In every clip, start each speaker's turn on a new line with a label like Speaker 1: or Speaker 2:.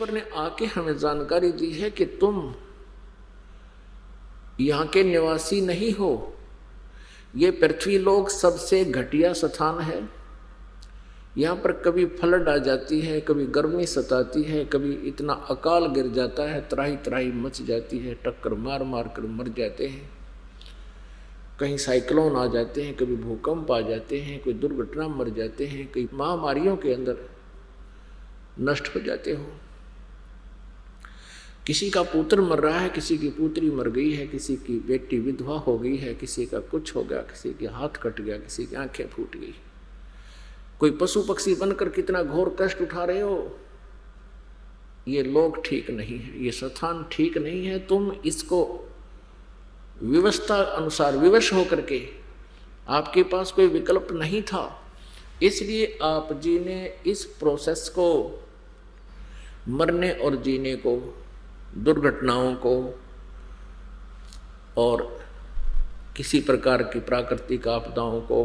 Speaker 1: ईश्वर ने आके हमें जानकारी दी है कि तुम यहाँ के निवासी नहीं हो। ये पृथ्वी लोक सबसे घटिया स्थान है। यहाँ पर कभी फ्लड आ जाती है, कभी गर्मी सताती है, कभी इतना अकाल गिर जाता है, त्राही त्राही मच जाती है, टक्कर मार मार कर मर जाते हैं। कहीं साइक्लोन आ जाते हैं, कभी भूकंप आ जाते हैं, कोई दुर्घटना मर जाते हैं, कई महामारियों के अंदर नष्ट हो जाते हो। किसी का पुत्र मर रहा है, किसी की पुत्री मर गई है, किसी की बेटी विधवा हो गई है, किसी का कुछ हो गया, किसी के हाथ कट गया, किसी की आंखें फूट गई। कोई पशु पक्षी बनकर कितना घोर कष्ट उठा रहे हो। ये लोग ठीक नहीं है, ये स्थान ठीक नहीं है। तुम इसको व्यवस्था अनुसार विवश होकर के, आपके पास कोई विकल्प नहीं था, इसलिए आप जी ने इस प्रोसेस को, मरने और जीने को, दुर्घटनाओं को और किसी प्रकार की प्राकृतिक आपदाओं को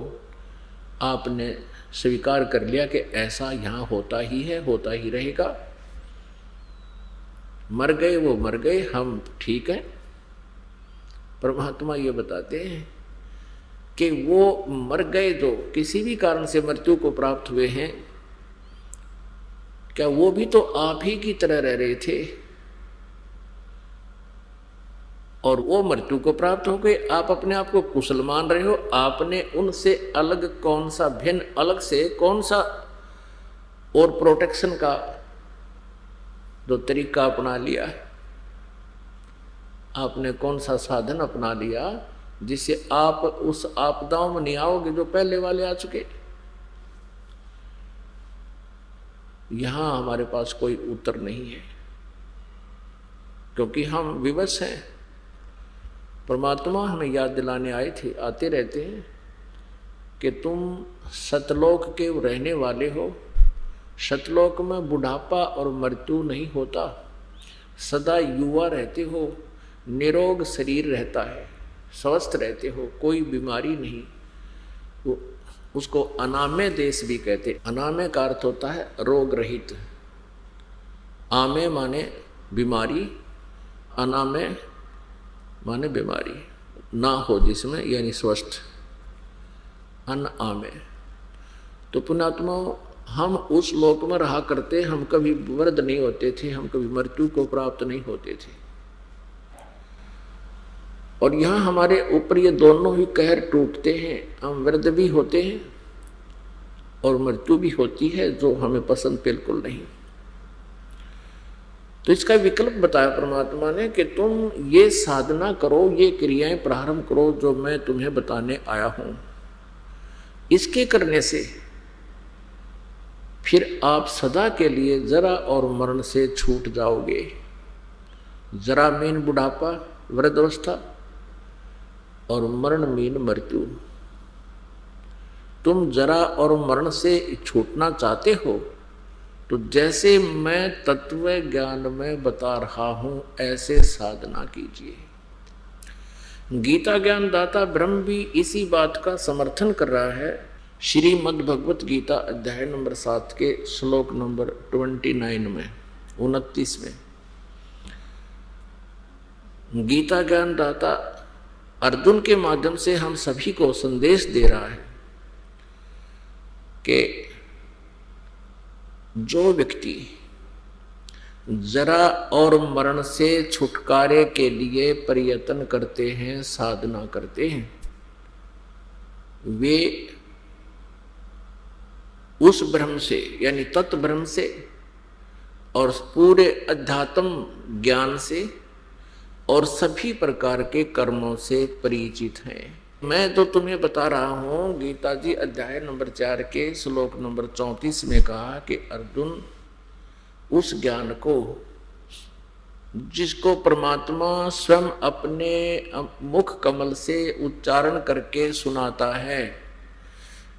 Speaker 1: आपने स्वीकार कर लिया कि ऐसा यहाँ होता ही है, होता ही रहेगा। मर गए वो मर गए, हम ठीक हैं। परमात्मा ये बताते हैं कि वो मर गए जो किसी भी कारण से मृत्यु को प्राप्त हुए हैं, क्या वो भी तो आप ही की तरह रह रहे थे और वो मृत्यु को प्राप्त हो गए। आप अपने आप को कुशल मान रहे हो। आपने उनसे अलग कौन सा भिन्न, अलग से कौन सा और प्रोटेक्शन का जो तरीका अपना लिया है, आपने कौन सा साधन अपना लिया जिससे आप उस आपदाओं में नहीं आओगे जो पहले वाले आ चुके। यहां हमारे पास कोई उत्तर नहीं है, क्योंकि हम विवश हैं। परमात्मा हमें याद दिलाने आए थे, आते रहते हैं कि तुम सतलोक के रहने वाले हो। सतलोक में बुढ़ापा और मृत्यु नहीं होता, सदा युवा रहते हो, निरोग शरीर रहता है, स्वस्थ रहते हो, कोई बीमारी नहीं। वो उसको अनामय देश भी कहते। अनामय का अर्थ होता है रोग रहित। आमय माने बीमारी, अनामय माने बीमारी ना हो जिसमें, यानी स्वस्थ, अनामय। तो पुण्यात्मा, हम उस लोक में रहा करते, हम कभी वृद्ध नहीं होते थे, हम कभी मृत्यु को प्राप्त नहीं होते थे। और यहाँ हमारे ऊपर ये दोनों ही कहर टूटते हैं। हम वृद्ध भी होते हैं और मृत्यु भी होती है, जो हमें पसंद बिल्कुल नहीं। तो इसका विकल्प बताया परमात्मा ने कि तुम ये साधना करो, ये क्रियाएं प्रारंभ करो जो मैं तुम्हें बताने आया हूं। इसके करने से फिर आप सदा के लिए जरा और मरण से छूट जाओगे। जरा मीन बुढ़ापा, वृद्धावस्था, और मरण मीन मृत्यु। तुम जरा और मरण से छूटना चाहते हो तो जैसे मैं तत्व ज्ञान में बता रहा हूं ऐसे साधना कीजिए। गीता ज्ञान दाता ब्रह्म भी इसी बात का समर्थन कर रहा है। श्रीमद् भगवत गीता अध्याय नंबर 7 के श्लोक नंबर 29 में, 29 में गीता ज्ञान दाता अर्जुन के माध्यम से हम सभी को संदेश दे रहा है कि जो व्यक्ति जरा और मरण से छुटकारे के लिए प्रयत्न करते हैं, साधना करते हैं, वे उस ब्रह्म से यानी तत्व ब्रह्म से और पूरे अध्यात्म ज्ञान से और सभी प्रकार के कर्मों से परिचित हैं। मैं तो तुम्हें बता रहा हूँ, गीता जी अध्याय नंबर 4 के श्लोक नंबर 34 में कहा कि अर्जुन उस ज्ञान को जिसको परमात्मा स्वयं अपने मुख कमल से उच्चारण करके सुनाता है,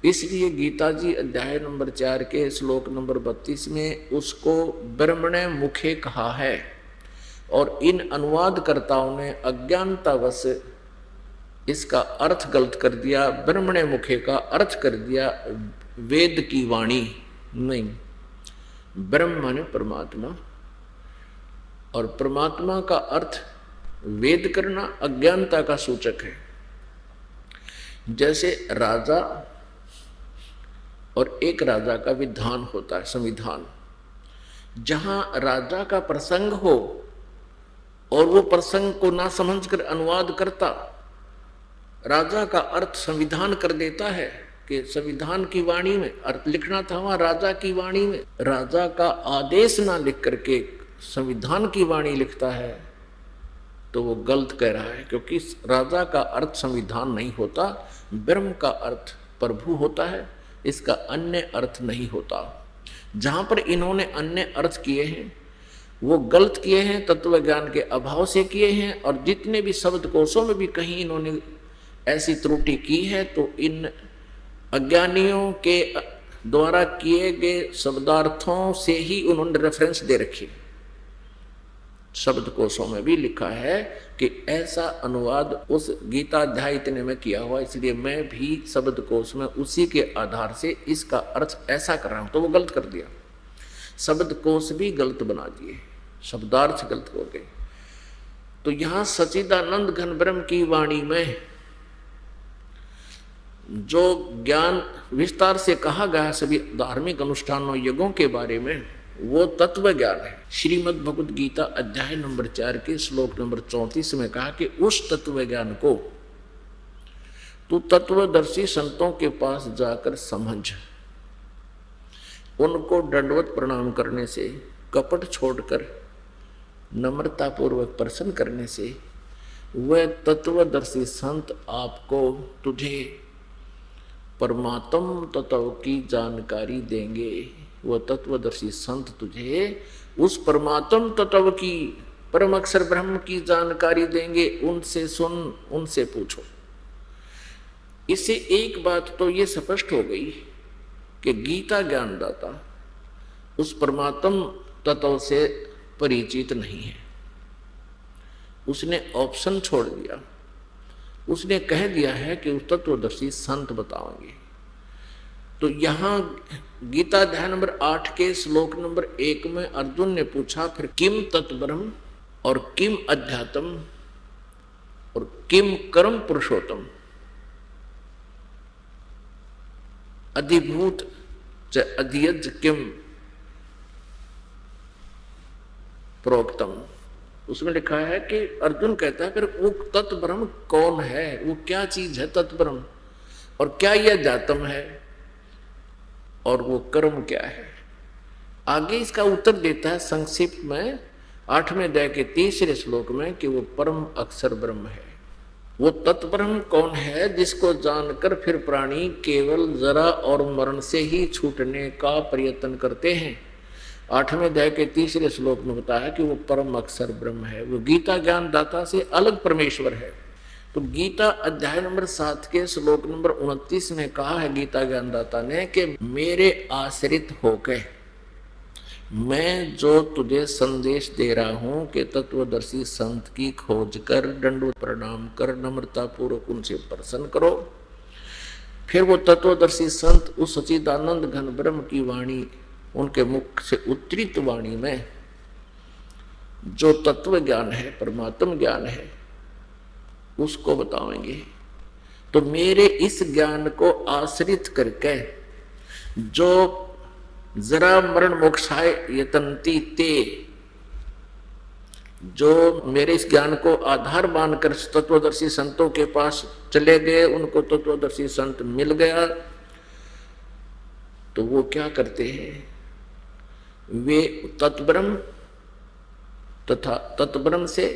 Speaker 1: इसलिए गीता जी अध्याय नंबर 4 के श्लोक नंबर 32 में उसको ब्रह्मणे मुखे कहा है। और इन अनुवादकर्ताओं ने अज्ञानतावश इसका अर्थ गलत कर दिया। ब्रह्मणे मुखे का अर्थ कर दिया वेद की वाणी। नहीं, ब्रह्म माने परमात्मा और परमात्मा का अर्थ वेद करना अज्ञानता का सूचक है। जैसे राजा और एक राजा का विधान होता है, संविधान। जहां राजा का प्रसंग हो और वो प्रसंग को ना समझकर अनुवाद करता, राजा का अर्थ संविधान कर देता है कि संविधान की वाणी में अर्थ लिखना था, वहां राजा की वाणी में राजा का आदेश ना लिख करके संविधान की वाणी लिखता है, तो वो गलत कह रहा है। क्योंकि राजा का अर्थ संविधान नहीं होता, ब्रह्म का अर्थ प्रभु होता है, इसका अन्य अर्थ नहीं होता। जहां पर इन्होंने अन्य अर्थ किए हैं वो गलत किए हैं, तत्व ज्ञान के अभाव से किए हैं। और जितने भी शब्द कोशों में भी कहीं इन्होंने ऐसी त्रुटि की है तो इन अज्ञानियों के द्वारा किए गए शब्दार्थों से ही उन्होंने रेफरेंस दे रखी। शब्द कोशों में भी लिखा है कि ऐसा अनुवाद उस गीता अध्याय इतने में किया हुआ, इसलिए मैं भी शब्द कोश में उसी के आधार से इसका अर्थ ऐसा कर रहा हूं। तो वो गलत कर दिया, शब्द कोश भी गलत बना दिए, शब्दार्थ गलत हो गए। तो यहां सच्चिदानंद घन ब्रह्म की वाणी में जो ज्ञान विस्तार से कहा गया सभी धार्मिक अनुष्ठानों यज्ञों के बारे में, वो तत्व ज्ञान है। श्रीमद् भगवद गीता अध्याय नंबर 4 के श्लोक नंबर 34 में कहा कि उस तत्व ज्ञान को तू तत्वदर्शी संतों के पास जाकर समझ, उनको दंडवत प्रणाम करने से, कपट छोड़कर नम्रता पूर्वक प्रसन्न करने से वह तत्वदर्शी संत आपको तुझे परमात्म तत्व की जानकारी देंगे। वह तत्वदर्शी संत तुझे उस परमात्म तत्व की, परम अक्षर ब्रह्म की जानकारी देंगे। उनसे सुन, उनसे पूछो। इससे एक बात तो ये स्पष्ट हो गई कि गीता ज्ञानदाता उस परमात्म तत्व से परिचित नहीं है। उसने ऑप्शन छोड़ दिया, उसने कह दिया है कि उस तत्वदर्शी संत बताएंगे। तो यहाँ गीता अध्याय नंबर 8 के श्लोक नंबर 1 में अर्जुन ने पूछा, फिर किम तत्ब्रह्म और किम अध्यात्म और किम कर्म पुरुषोत्तम अधिभूत च अधियज किम प्रोक्तम। उसमें लिखा है कि अर्जुन कहता है फिर वो तत्व ब्रह्म कौन है, वो क्या चीज है तत्व ब्रह्म, और क्या यह जातम है, और वो कर्म क्या है। आगे इसका उत्तर देता है संक्षिप्त में 8वें अध्याय के 3 श्लोक में कि वो परम अक्षर ब्रह्म है। वो तत्व ब्रह्म कौन है जिसको जानकर फिर प्राणी केवल जरा और मरण से ही छूटने का प्रयत्न करते हैं। 8वें अध्याय के 3 श्लोक में बताया कि वो परम अक्षर ब्रह्म है, वो गीता ज्ञान दाता से अलग परमेश्वर है। तो गीता अध्याय नंबर 7 के श्लोक नंबर 29 में कहा है गीता ज्ञान दाता ने कि मेरे आश्रित होकर मैं जो तुझे संदेश दे रहा हूं कि तत्वदर्शी संत की खोज कर, दंडवत प्रणाम कर, नम्रता पूर्वक उनसे प्रसन्न करो। फिर वो तत्वदर्शी संत उस सच्चिदानंद घन ब्रह्म की वाणी, उनके मुख से उत्तरित वाणी में जो तत्व ज्ञान है, परमात्म ज्ञान है, उसको बताएंगे। तो मेरे इस ज्ञान को आश्रित करके जो जरा मरण मोक्षाय यतन्ति ते, जो मेरे इस ज्ञान को आधार मानकर तत्वदर्शी संतों के पास चले गए, उनको तत्वदर्शी संत मिल गया, तो वो क्या करते हैं, वे तत्ब्रह्म तथा तत्ब्रह्म से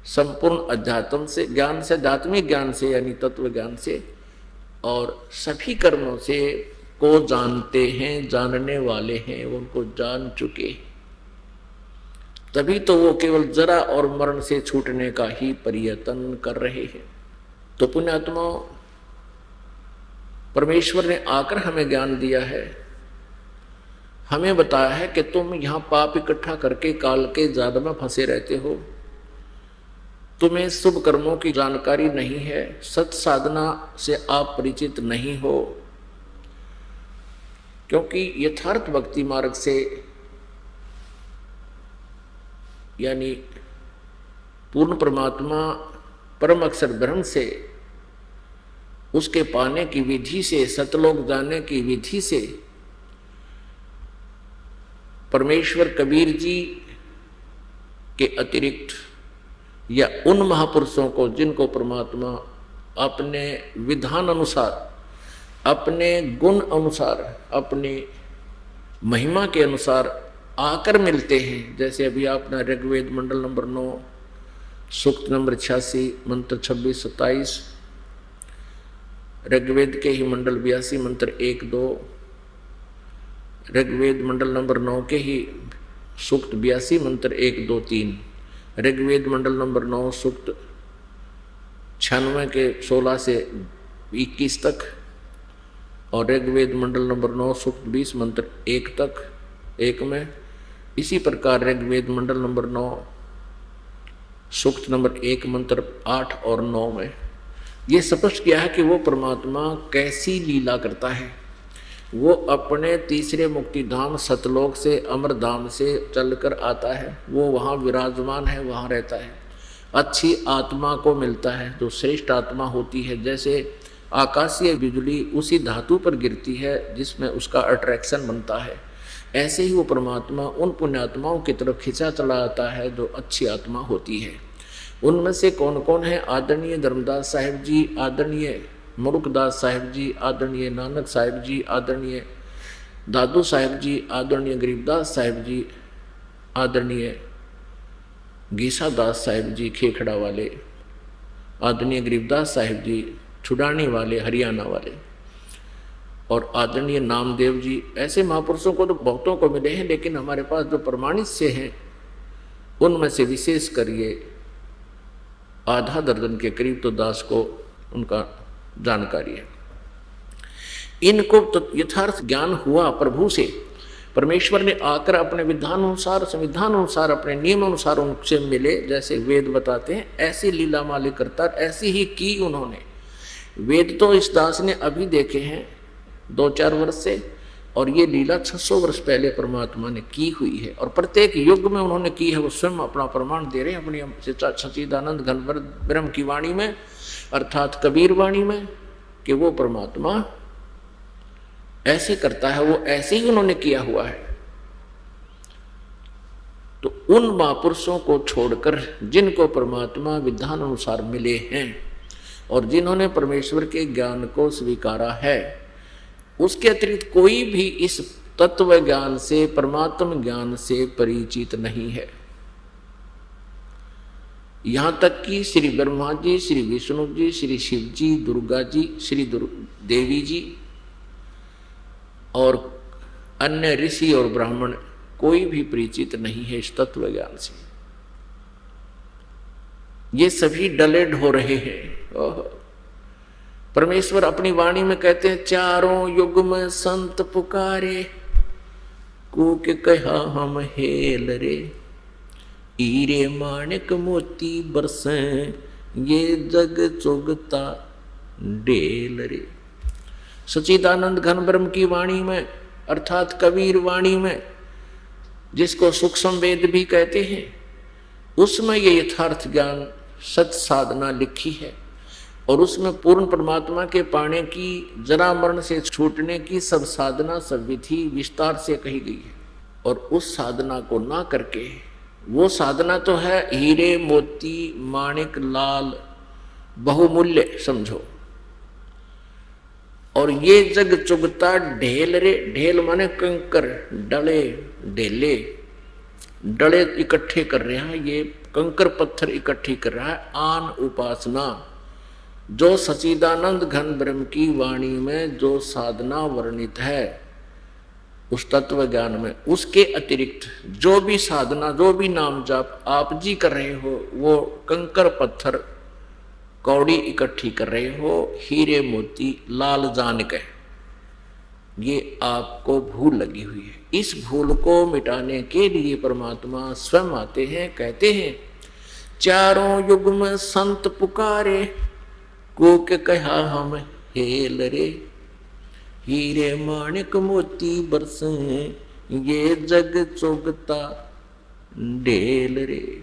Speaker 1: संपूर्ण अध्यात्म से ज्ञान से, आध्यात्मिक ज्ञान से यानी तत्व ज्ञान से और सभी कर्मों से को जानते हैं, जानने वाले हैं, उनको जान चुके। तभी तो वो केवल जरा और मरण से छूटने का ही प्रयत्न कर रहे हैं। तो पुण्यात्मा, परमेश्वर ने आकर हमें ज्ञान दिया है, हमें बताया है कि तुम यहां पाप इकट्ठा करके काल के जाल में फंसे रहते हो, तुम्हें शुभ कर्मों की जानकारी नहीं है, सत साधना से आप परिचित नहीं हो, क्योंकि यथार्थ भक्ति मार्ग से यानी पूर्ण परमात्मा परम अक्षर ब्रह्म से, उसके पाने की विधि से, सतलोक जाने की विधि से परमेश्वर कबीर जी के अतिरिक्त या उन महापुरुषों को जिनको परमात्मा अपने विधान अनुसार, अपने गुण अनुसार, अपनी महिमा के अनुसार आकर मिलते हैं। जैसे अभी आपने ऋग्वेद मंडल नंबर 9 सूक्त नंबर 86 मंत्र 26-27, ऋग्वेद के ही मंडल 82 मंत्र 1-2, ऋग्वेद मंडल नंबर 9 के ही सूक्त 82 मंत्र 1-2-3, ऋग्वेद मंडल नंबर 9 सूक्त 96 के 16 से 21 तक, और ऋग्वेद मंडल नंबर 9 सूक्त 20 मंत्र 1 तक 1 में। इसी प्रकार ऋग्वेद मंडल नंबर 9 सूक्त नंबर 1 मंत्र 8 और 9 में ये स्पष्ट किया है कि वो परमात्मा कैसी लीला करता है। वो अपने तीसरे मुक्ति धाम सतलोक से, अमर धाम से चलकर आता है, वो वहाँ विराजमान है, वहाँ रहता है, अच्छी आत्मा को मिलता है जो श्रेष्ठ आत्मा होती है। जैसे आकाशीय बिजली उसी धातु पर गिरती है जिसमें उसका अट्रैक्शन बनता है, ऐसे ही वो परमात्मा उन पुण्यात्माओं की तरफ खिंचा चला आता है जो अच्छी आत्मा होती है। उनमें से कौन कौन है? आदरणीय धर्मदास साहिब जी, आदरणीय मुरुखदास साहिब जी, आदरणीय नानक साहिब जी, आदरणीय दादू साहिब जी, आदरणीय गरीबदास साहिब जी, आदरणीय गीसा दास साहिब जी खेखड़ा वाले, आदरणीय गरीबदास साहिब जी छुड़ानी वाले हरियाणा वाले, और आदरणीय नामदेव जी। ऐसे महापुरुषों को तो बहुतों को मिले हैं, लेकिन हमारे पास जो प्रमाणित से हैं उनमें से विशेष कर ये आधा दर्जन के करीब तो दास को उनका जानकारी है। इनको तो यथार्थ ज्ञान हुआ प्रभु से, परमेश्वर ने आकर अपने विधान अनुसार, संविधान अनुसार, अपने नियम अनुसार उनसे मिले। जैसे वेद बताते हैं ऐसी लीला मालिक करता, ऐसी ही की उन्होंने। वेद तो इस दास ने अभी देखे हैं 2-4 वर्ष से, और ये लीला 600 वर्ष पहले परमात्मा ने की हुई है, और प्रत्येक युग में उन्होंने की है। वो स्वयं अपना प्रमाण दे रहे हैं अपनी सच्चिदानंद घन ब्रह्म की वाणी में, अर्थात कबीर वाणी में, कि वो परमात्मा ऐसे करता है, वो ऐसे ही उन्होंने किया हुआ है। तो उन महापुरुषों को छोड़कर जिनको परमात्मा विधान अनुसार मिले हैं और जिन्होंने परमेश्वर के ज्ञान को स्वीकारा है, उसके अतिरिक्त कोई भी इस तत्व ज्ञान से, परमात्म ज्ञान से परिचित नहीं है। यहां तक कि श्री ब्रह्मा जी, श्री विष्णु जी, श्री शिव जी, दुर्गा जी, श्री देवी जी और अन्य ऋषि और ब्राह्मण कोई भी परिचित नहीं है इस तत्व ज्ञान से। ये सभी डलेड हो रहे हैं। परमेश्वर अपनी वाणी में कहते हैं, चारों युग में संत पुकारे, कूके कहा हम हेल रे, हीरे माणिक मोती बरसे, ये जग चुगता ढेल रे। सच्चिदानंद घन ब्रह्म की वाणी में, अर्थात कबीर वाणी में, जिसको सूक्ष्म वेद भी कहते हैं, उसमें ये यथार्थ ज्ञान सत साधना लिखी है, और उसमें पूर्ण परमात्मा के पाने की, जरा मरण से छूटने की सब साधना, सब विधि विस्तार से कही गई है। और उस साधना को ना करके, वो साधना तो है हीरे मोती माणिक लाल बहुमूल्य समझो, और ये जग चुगता ढेल रे। ढेल माने कंकर, डले ढेले, डले इकट्ठे कर रहे हैं, ये कंकर पत्थर इकट्ठी कर रहा है। आन उपासना, जो सच्चिदानंद घन ब्रह्म की वाणी में जो साधना वर्णित है उस तत्व ज्ञान में, उसके अतिरिक्त जो भी साधना, जो भी नाम जाप आप जी कर रहे हो, वो कंकर पत्थर कौड़ी इकट्ठी कर रहे हो, हीरे मोती लाल जान के, ये आपको भूल लगी हुई है। इस भूल को मिटाने के लिए परमात्मा स्वयं आते हैं, कहते हैं, चारों युग में संत पुकारे, कूक कहा हम हेल रे, हीरे माणिक मोती बरसे, ये जग चुगता ढेल रे।